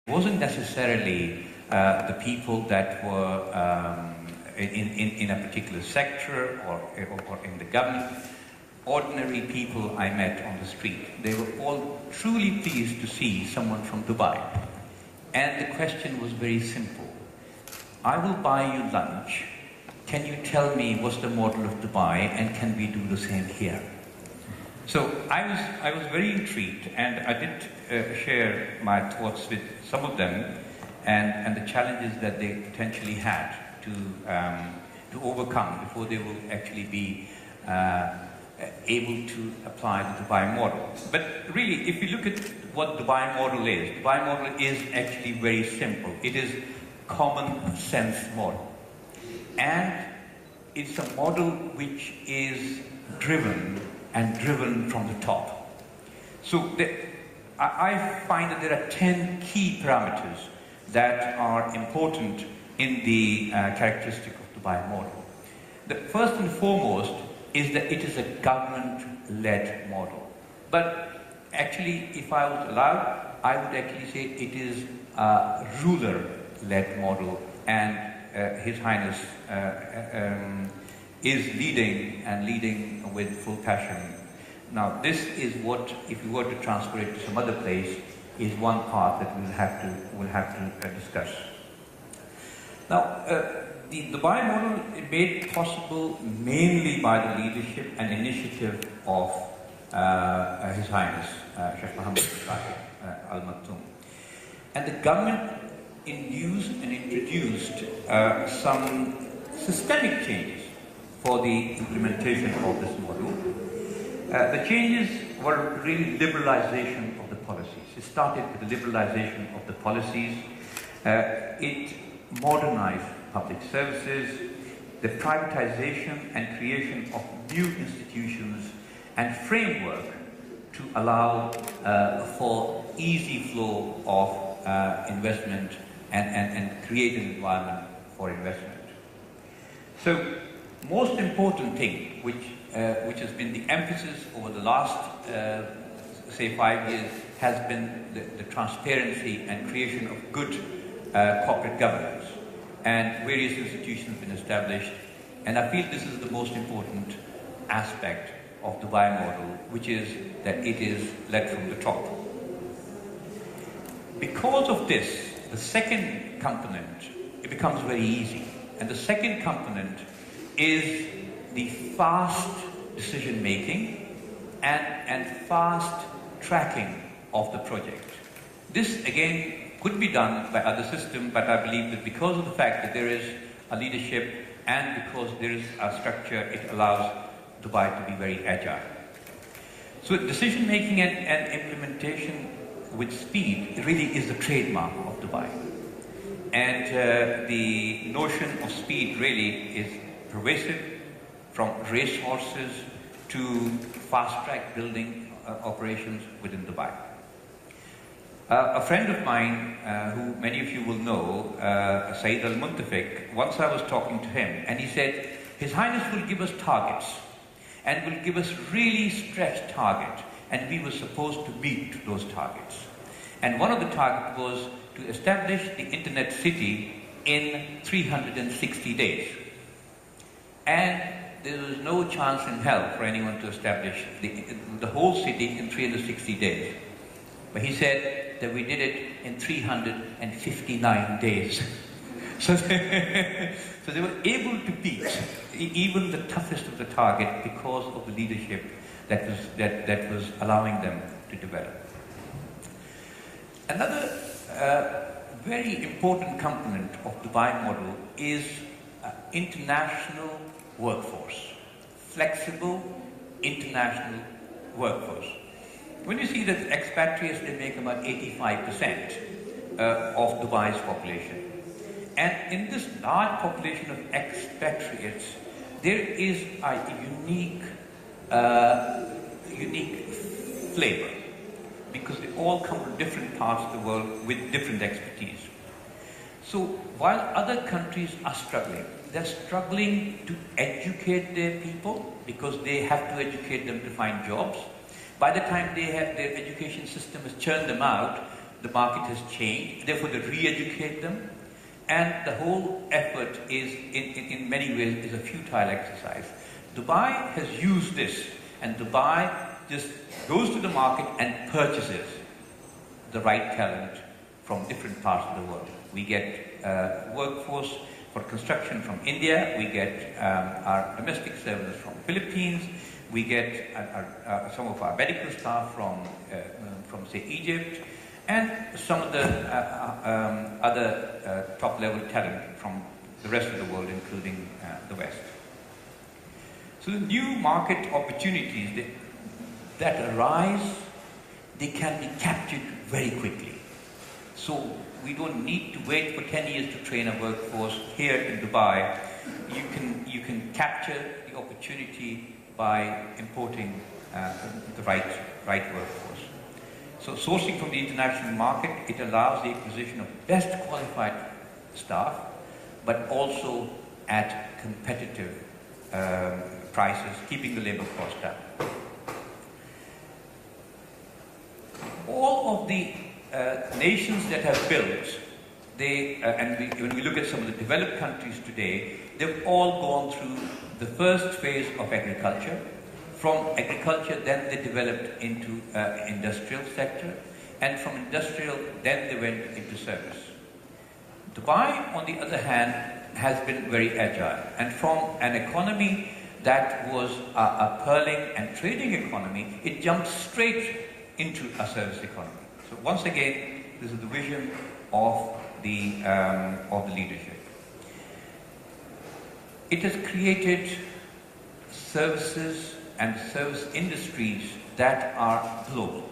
wasn't necessarily the people that were in a particular sector or in the government. Ordinary people I met on the street, they were all truly pleased to see someone from Dubai. And the question was very simple. I will buy you lunch. Can you tell me what's the model of Dubai, and can we do the same here? So I was very intrigued, and I did share my thoughts with some of them and the challenges that they potentially had to overcome before they will actually be able to apply the Dubai model. But really, if you look at what Dubai model is actually very simple. It is common sense model. And it's a model which is driven from the top. So I find that there are 10 key parameters that are important in the characteristic of Dubai model. The first and foremost is that it is a government-led model. But actually, if I was allowed, I would actually say it is a ruler-led model, and His Highness is leading with full passion. Now, this is what, if you were to transfer it to some other place, is one part that we'll have to discuss. Now, the Dubai model is made possible mainly by the leadership and initiative of His Highness Sheikh Mohammed Al Maktoum. And the government induced and introduced some systemic changes for the implementation of this model. The changes were really liberalization of the policies. It started with the liberalization of the policies. It modernized public services, the privatization and creation of new institutions and framework to allow for easy flow of investment and create an environment for investment. So, most important thing which has been the emphasis over the last say 5 years has been the transparency and creation of good corporate governance, and various institutions have been established, and I feel this is the most important aspect of Dubai model, which is that it is led from the top. Because of this, the second component, it becomes very easy, and the second component is the fast decision making and fast tracking of the project. This again could be done by other systems, but I believe that because of the fact that there is a leadership and because there is a structure, it allows Dubai to be very agile. So decision making and implementation with speed really is the trademark of Dubai. And the notion of speed really is pervasive, from racehorses to fast-track building operations within Dubai. A friend of mine, who many of you will know, Saeed Al-Muntafiq, once I was talking to him, and he said, His Highness will give us targets, and will give us really stretched targets, and we were supposed to meet those targets. And one of the targets was to establish the Internet City in 360 days. And there was no chance in hell for anyone to establish the whole city in 360 days. But he said that we did it in 359 days. So they were able to beat even the toughest of the target because of the leadership that was allowing them to develop. Another very important component of Dubai model is international workforce, flexible international workforce. When you see that expatriates, they make about 85% of Dubai's population. And in this large population of expatriates, there is a unique flavor, because they all come from different parts of the world with different expertise. So while other countries are struggling, they're struggling to educate their people because they have to educate them to find jobs. By the time they have their education system has churned them out, the market has changed, therefore they re-educate them, and the whole effort is, in many ways, is a futile exercise. Dubai has used this, and Dubai just goes to the market and purchases the right talent from different parts of the world. We get workforce for construction from India, we get our domestic servants from Philippines, we get some of our medical staff from say, Egypt, and some of the other top-level talent from the rest of the world, including the West. So the new market opportunities that arise, they can be captured very quickly. So we don't need to wait for 10 years to train a workforce here in Dubai. You can capture the opportunity by importing the right workforce. So sourcing from the international market, it allows the acquisition of best qualified staff, but also at competitive prices, keeping the labor cost down. All of the nations that have built, when we look at some of the developed countries today, they've all gone through the first phase of agriculture. From agriculture, then they developed into industrial sector, and from industrial, then they went into service. Dubai, on the other hand, has been very agile, and from an economy that was a pearling and trading economy, it jumped straight into a service economy. So once again, this is the vision of the leadership. It has created services and service industries that are global.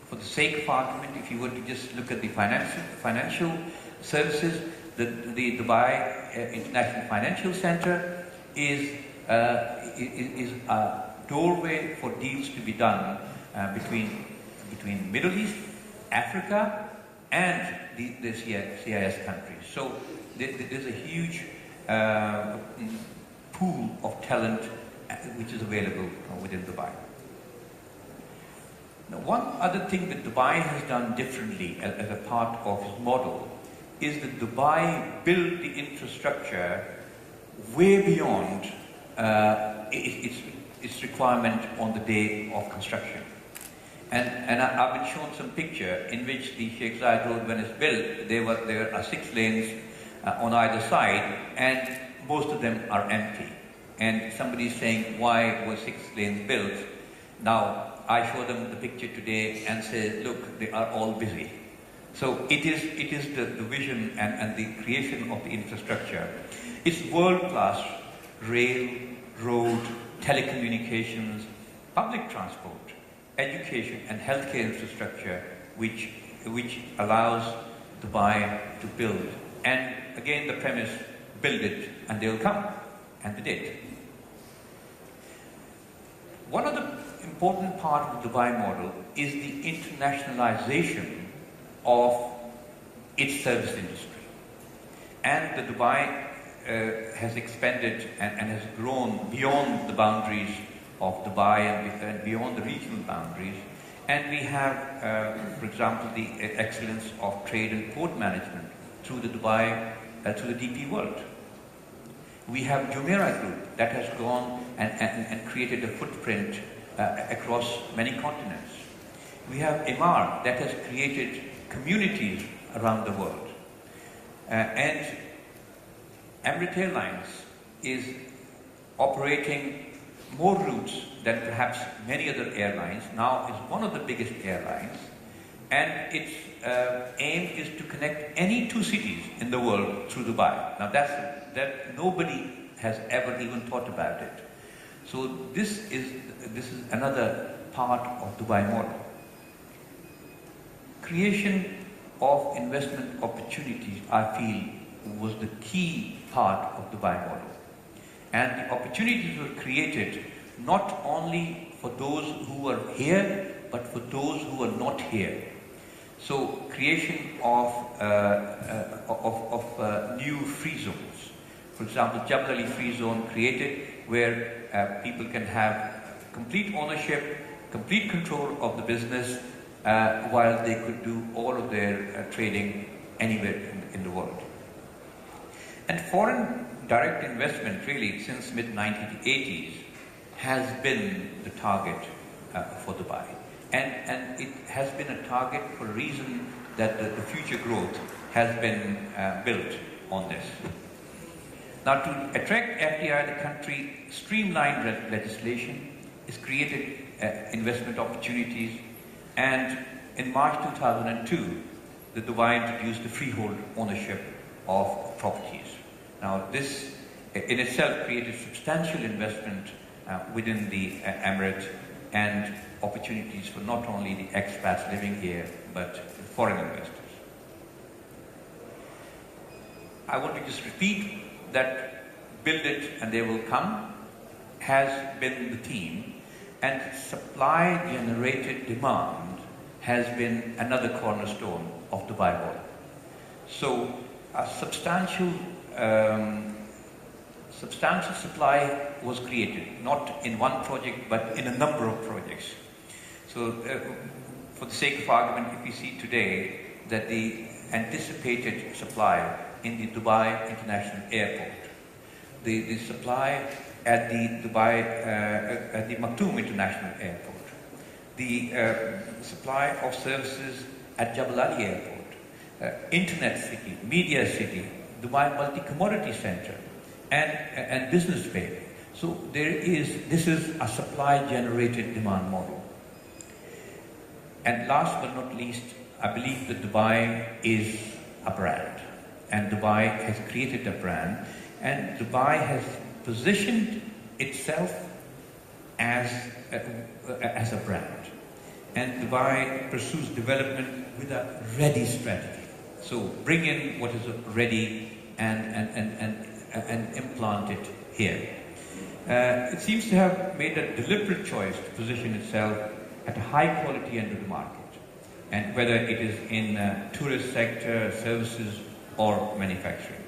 For the sake of argument, if you were to just look at the financial services, the Dubai International Financial Center is a doorway for deals to be done between Middle East, Africa, and the CIS countries. So there's a huge pool of talent which is available within Dubai. Now, one other thing that Dubai has done differently as a part of its model is that Dubai built the infrastructure way beyond its requirement on the day of construction. And I've been shown some picture in which the Sheikh Zayed Road, when it's built, there are 6 lanes on either side, and most of them are empty. And somebody is saying, why were 6 lanes built? Now, I show them the picture today and say, look, they are all busy. So it is the vision and the creation of the infrastructure. It's world-class rail, road, telecommunications, public transport, education and healthcare infrastructure which allows Dubai to build. And again, the premise, build it and they'll come. And they did. One of the important part of the Dubai model is the internationalization of its service industry. And the Dubai has expanded and has grown beyond the boundaries of Dubai and beyond the regional boundaries. And we have, for example, the excellence of trade and port management through the Dubai, through the DP World. We have Jumeirah Group that has gone and created a footprint across many continents. We have Emaar that has created communities around the world. And Emirates Airlines is operating more routes than perhaps many other airlines. Now is one of the biggest airlines, and its aim is to connect any 2 cities in the world through Dubai. Now that nobody has ever even thought about it. So this is another part of Dubai model. Creation of investment opportunities, I feel, was the key part of Dubai model. And the opportunities were created not only for those who are here, but for those who are not here. So creation of new free zones. For example, Jabal Ali Free Zone created where people can have complete ownership, complete control of the business, while they could do all of their trading anywhere in the world. And foreign direct investment, really, since mid-1980s, has been the target for Dubai. And it has been a target for a reason that the future growth has been built on this. Now, to attract FDI, the country streamlined legislation, has created investment opportunities, and in March 2002, the Dubai introduced the freehold ownership of properties. Now, this in itself created substantial investment within the Emirate and opportunities for not only the expats living here, but foreign investors. I want to just repeat that build it and they will come has been the theme, and supply generated demand has been another cornerstone of Dubai model. So a substantial supply was created, not in one project, but in a number of projects. So for the sake of argument, if we see today that the anticipated supply in the Dubai International Airport, the supply at the Dubai, at the Maktoum International Airport, the supply of services at Jebel Ali Airport, Internet City, Media City, Dubai Multi-Commodity Center, and Business Bay. So this is a supply-generated demand model. And last but not least, I believe that Dubai is a brand, and Dubai has created a brand, and Dubai has positioned itself as a brand. And Dubai pursues development with a ready strategy. So bring in what is ready and implant it here. It seems to have made a deliberate choice to position itself at a high quality end of the market, and whether it is in tourist sector, services, or manufacturing.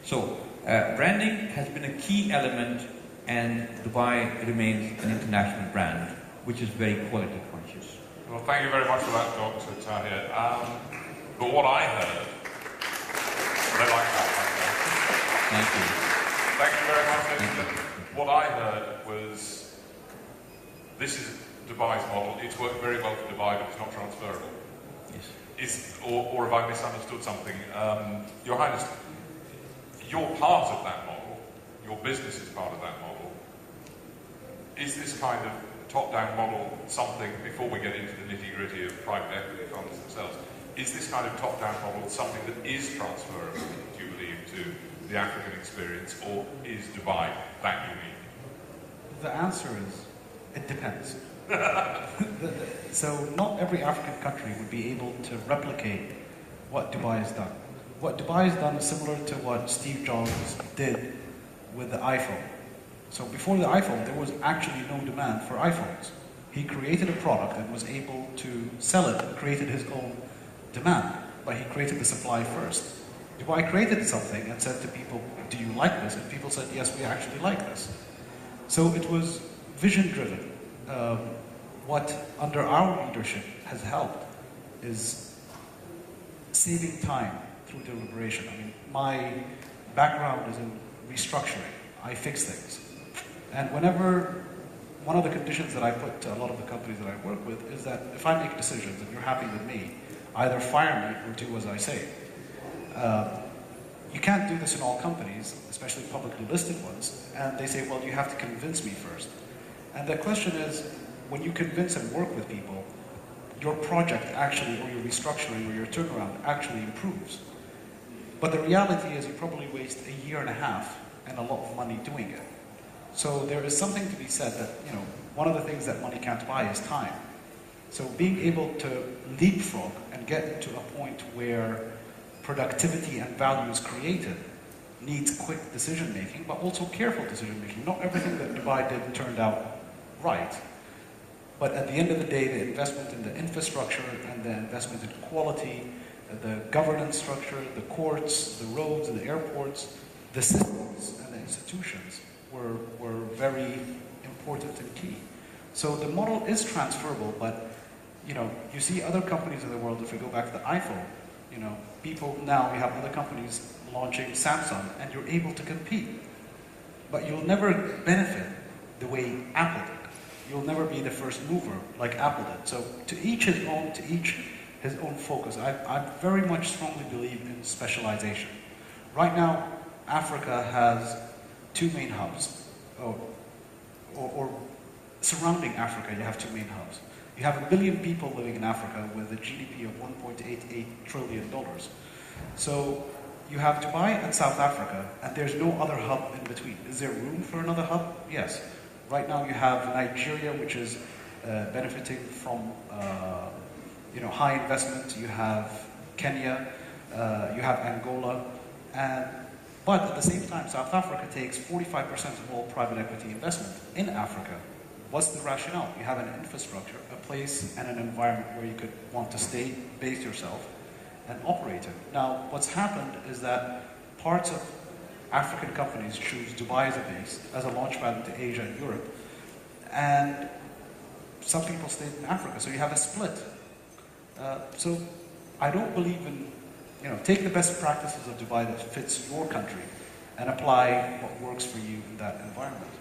So branding has been a key element, and Dubai remains an international brand, which is very quality conscious. Well, thank you very much for that, Dr. Tahir. But what I heard, I like that. Thank you. Thank you very much. What I heard was, this is Dubai's model. It's worked very well for Dubai, but it's not transferable. Yes. Or have I misunderstood something? Your Highness, you're part of that model. Your business is part of that model. Is this kind of top-down model something, before we get into the nitty-gritty of private equity funds themselves, is this kind of top-down model something that is transferable, do you believe, to the African experience, or is Dubai that unique? The answer is, it depends. So not every African country would be able to replicate what Dubai has done. What Dubai has done is similar to what Steve Jobs did with the iPhone. So before the iPhone, there was actually no demand for iPhones. He created a product and was able to sell it and created his own demand, but he created the supply first. Dubai created something and said to people, do you like this? And people said, yes, we actually like this. So it was vision-driven. What under our leadership has helped is saving time through deliberation. I mean, my background is in restructuring. I fix things. And one of the conditions that I put to a lot of the companies that I work with is that if I make decisions and you're happy with me, either fire me or do as I say. You can't do this in all companies, especially publicly listed ones, and they say, well, you have to convince me first. And the question is, when you convince and work with people, your project actually, or your restructuring, or your turnaround actually improves. But the reality is you probably waste a year and a half and a lot of money doing it. So there is something to be said that, one of the things that money can't buy is time. So being able to leapfrog and get to a point where productivity and value is created needs quick decision-making, but also careful decision-making. Not everything that Dubai did turned out right. But at the end of the day, the investment in the infrastructure and the investment in quality, the governance structure, the courts, the roads, and the airports, the systems and the institutions were very important and key. So the model is transferable, but you see other companies in the world, if we go back to the iPhone, people now, we have other companies launching Samsung, and you're able to compete. But you'll never benefit the way Apple did. You'll never be the first mover like Apple did. So to each his own focus. I very much strongly believe in specialization. Right now, Africa has two main hubs, or surrounding Africa, you have two main hubs. You have 1 billion people living in Africa with a GDP of $1.88 trillion. So you have Dubai and South Africa, and there's no other hub in between. Is there room for another hub? Yes. Right now you have Nigeria, which is benefiting from high investment. You have Kenya, you have Angola, but at the same time, South Africa takes 45% of all private equity investment in Africa. What's the rationale? You have an infrastructure, a place and an environment where you could want to stay, base yourself, and operate in. Now, what's happened is that parts of African companies choose Dubai as a base, as a launchpad into Asia and Europe, and some people stay in Africa, so you have a split. So I don't believe in, take the best practices of Dubai that fits your country and apply what works for you in that environment.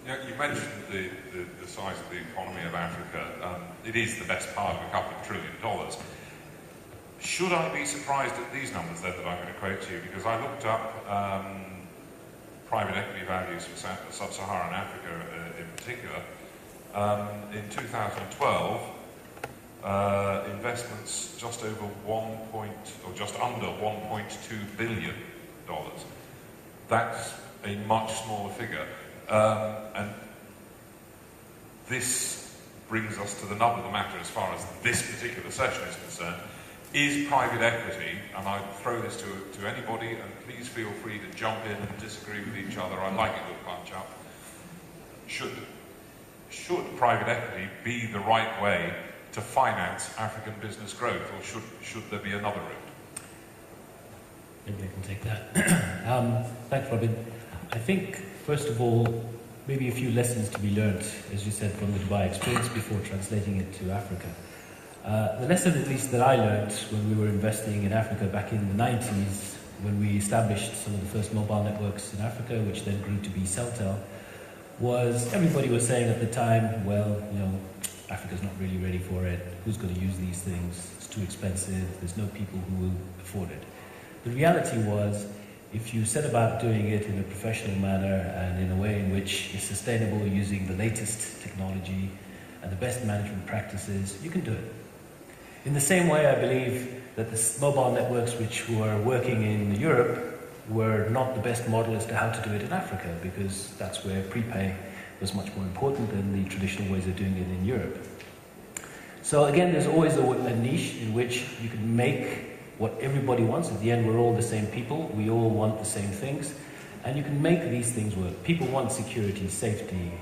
Yeah, you mentioned the size of the economy of Africa. It is the best part of a couple of $1 trillion. Should I be surprised at these numbers then that I'm going to quote to you? Because I looked up private equity values for sub-Saharan Africa in particular. In 2012, investments just over just under $1.2 billion. That's a much smaller figure. And this brings us to the nub of the matter as far as this particular session is concerned. Is private equity, and I throw this to anybody, and please feel free to jump in and disagree with each other, I like a good punch up. Should private equity be the right way to finance African business growth, or should there be another route? Maybe I can take that. Thanks, Robin. I think, first of all, maybe a few lessons to be learned, as you said, from the Dubai experience before translating it to Africa. The lesson, at least, that I learned when we were investing in Africa back in the 90s, when we established some of the first mobile networks in Africa, which then grew to be Celtel, was everybody was saying at the time, well, Africa's not really ready for it. Who's going to use these things? It's too expensive. There's no people who will afford it. The reality was, if you set about doing it in a professional manner and in a way in which is sustainable using the latest technology and the best management practices, you can do it. In the same way, I believe that the mobile networks which were working in Europe were not the best model as to how to do it in Africa, because that's where prepay was much more important than the traditional ways of doing it in Europe. So again, there's always a niche in which you can make what everybody wants. At the end, we're all the same people. We all want the same things. And you can make these things work. People want security, safety.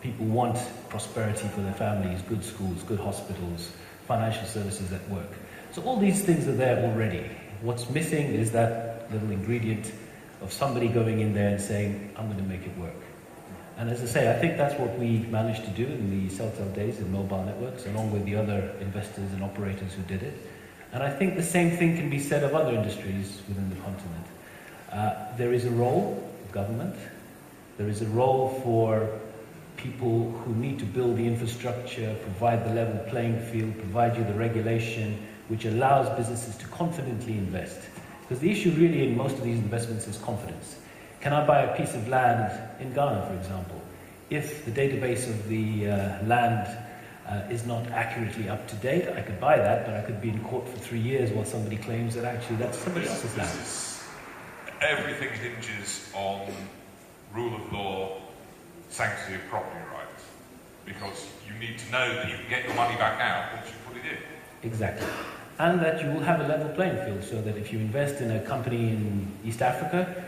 People want prosperity for their families, good schools, good hospitals, financial services that work. So all these things are there already. What's missing is that little ingredient of somebody going in there and saying, I'm going to make it work. And as I say, I think that's what we managed to do in the Celtel days in mobile networks, along with the other investors and operators who did it. And I think the same thing can be said of other industries within the continent. There is a role for government. There is a role for people who need to build the infrastructure, provide the level playing field, provide you the regulation, which allows businesses to confidently invest. Because the issue really in most of these investments is confidence. Can I buy a piece of land in Ghana, for example? If the database of the land is not accurately up to date, I could buy that, but I could be in court for 3 years while somebody claims that actually that's somebody else's land. Everything hinges on rule of law, sanctity of property rights, because you need to know that you can get your money back out once you put it in. Exactly. And that you will have a level playing field, so that if you invest in a company in East Africa,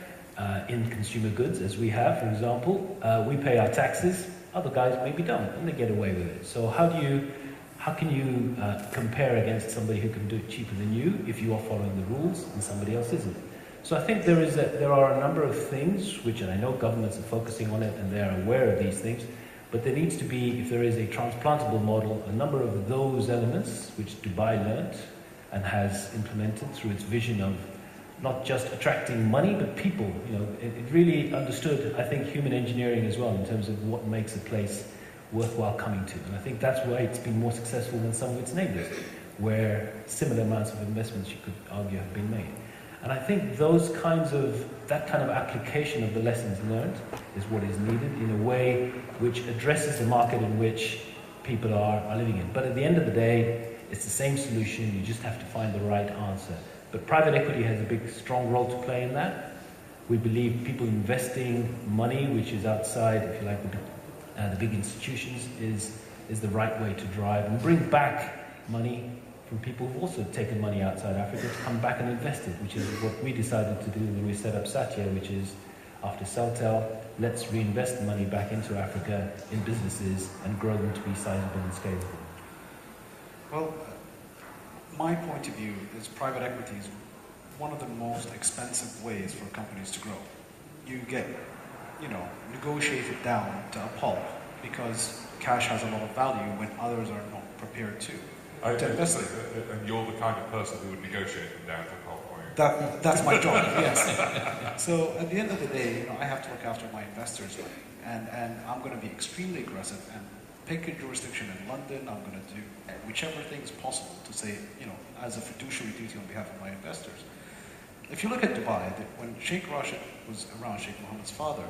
in consumer goods, as we have, for example, we pay our taxes, other guys maybe don't, and they get away with it. So how can you compare against somebody who can do it cheaper than you if you are following the rules and somebody else isn't? So I think there are a number of things which, and I know governments are focusing on it and they are aware of these things, But there needs to be, if there is a transplantable model, a number of those elements which Dubai learnt and has implemented through its vision of not just attracting money, but people. It really understood, I think, human engineering as well in terms of what makes a place worthwhile coming to. And I think that's why it's been more successful than some of its neighbours, where similar amounts of investments, you could argue, have been made. And I think that kind of application of the lessons learned is what is needed in a way which addresses the market in which people are living in. But at the end of the day, it's the same solution, you just have to find the right answer. But private equity has a big, strong role to play in that. We believe people investing money, which is outside, if you like, the big institutions, is the right way to drive and bring back money from people who've also taken money outside Africa to come back and invest it, which is what we decided to do when we set up Satya, which is, after Celtel, let's reinvest the money back into Africa in businesses and grow them to be sizable and scalable. Well, my point of view is private equity is one of the most expensive ways for companies to grow. You get, negotiated down to a pulp because cash has a lot of value when others are not prepared to invest it. And you're the kind of person who would negotiate them down to a pulp, aren't you? That's my job, yes. So at the end of the day, I have to look after my investors' money, and I'm going to be extremely aggressive and pick a jurisdiction in London. I'm going to do whichever thing is possible to say, as a fiduciary duty on behalf of my investors. If you look at Dubai, when Sheikh Rashid was around, Sheikh Mohammed's father,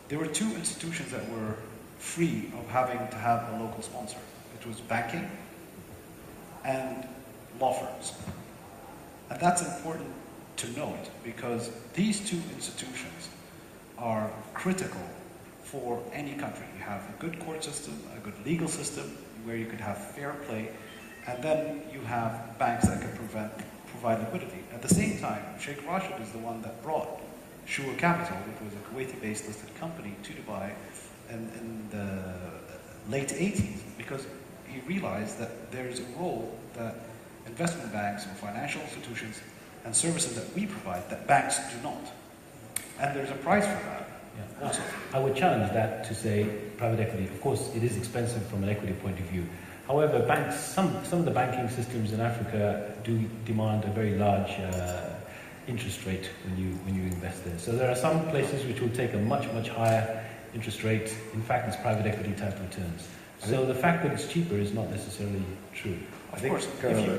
there were two institutions that were free of having to have a local sponsor. It was banking and law firms. And that's important to note because these two institutions are critical for any country. You have a good court system, a good legal system where you could have fair play, and then you have banks that can provide liquidity. At the same time, Sheikh Rashid is the one that brought Shua Capital, which was a Kuwaiti-based listed company, to Dubai in the late 80s, because he realized that there is a role that investment banks or financial institutions and services that we provide that banks do not. And there's a price for that. Yeah. Also, I would challenge that to say private equity, of course, it is expensive from an equity point of view. However, banks, some of the banking systems in Africa do demand a very large interest rate when you invest there. So there are some places which will take a much higher interest rate. In fact, it's private equity type returns. So the fact that it's cheaper is not necessarily true. Of course, you want to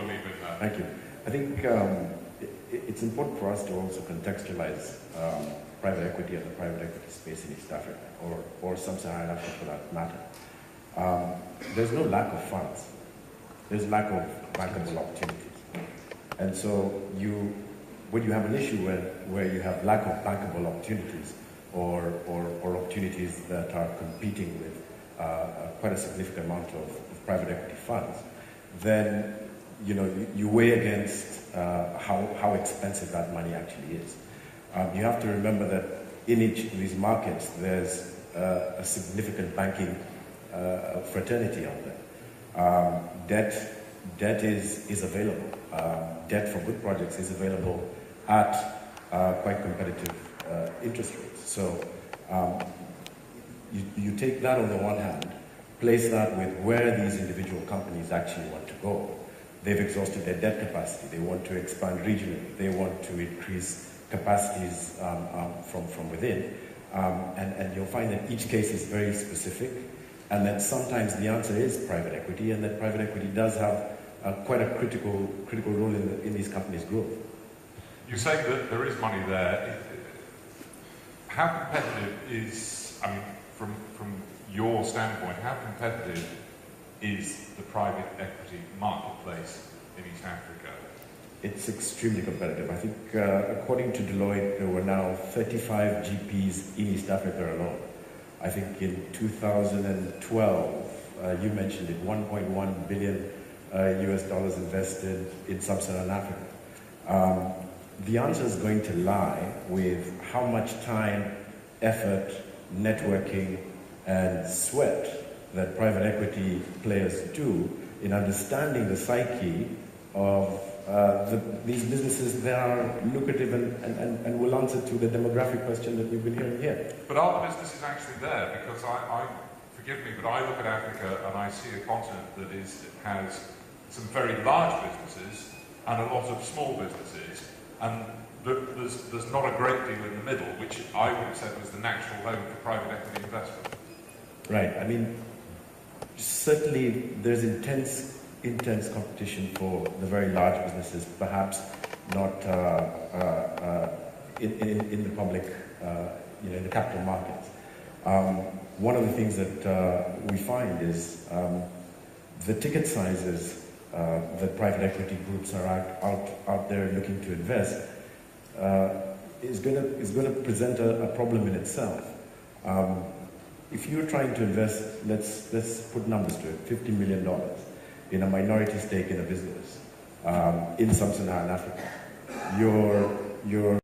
leave it there. Thank you. I think it's important for us to also contextualize private equity and the private equity space in East Africa, or sub-Saharan Africa for that matter. There's no lack of funds. There's lack of bankable opportunities. And so when you have an issue where you have lack of bankable opportunities or opportunities that are competing with quite a significant amount of private equity funds, then you weigh against how expensive that money actually is. You have to remember that in each of these markets, there's a significant banking fraternity out there. Debt is available. Debt for good projects is available at quite competitive interest rates. So you take that on the one hand, place that with where these individual companies actually want to go. They've exhausted their debt capacity. They want to expand regionally. They want to increase capacities from within. And you'll find that each case is very specific. And that sometimes the answer is private equity, and that private equity does have quite a critical role in these companies' growth. You say that there is money there. How competitive is, from your standpoint, how competitive is the private equity marketplace in East Africa? It's extremely competitive. I think according to Deloitte, there were now 35 GPs in East Africa alone. I think in 2012, you mentioned it, 1.1 billion US dollars invested in sub-Saharan Africa. The answer is going to lie with how much time, effort, networking, and sweat that private equity players do in understanding the psyche of these businesses, they are lucrative and will answer to the demographic question that we've been hearing here. But are the businesses actually there? Because forgive me, but I look at Africa and I see a continent that has some very large businesses and a lot of small businesses, and there's not a great deal in the middle, which I would have said was the natural home for private equity investment. Right. I mean, certainly there's intense competition for the very large businesses, perhaps not in the public, in the capital markets. One of the things that we find is the ticket sizes that private equity groups are out there looking to invest is going to present a problem in itself. If you're trying to invest, let's put numbers to it, $50 million in a minority stake in a business in Sub-Saharan Africa, your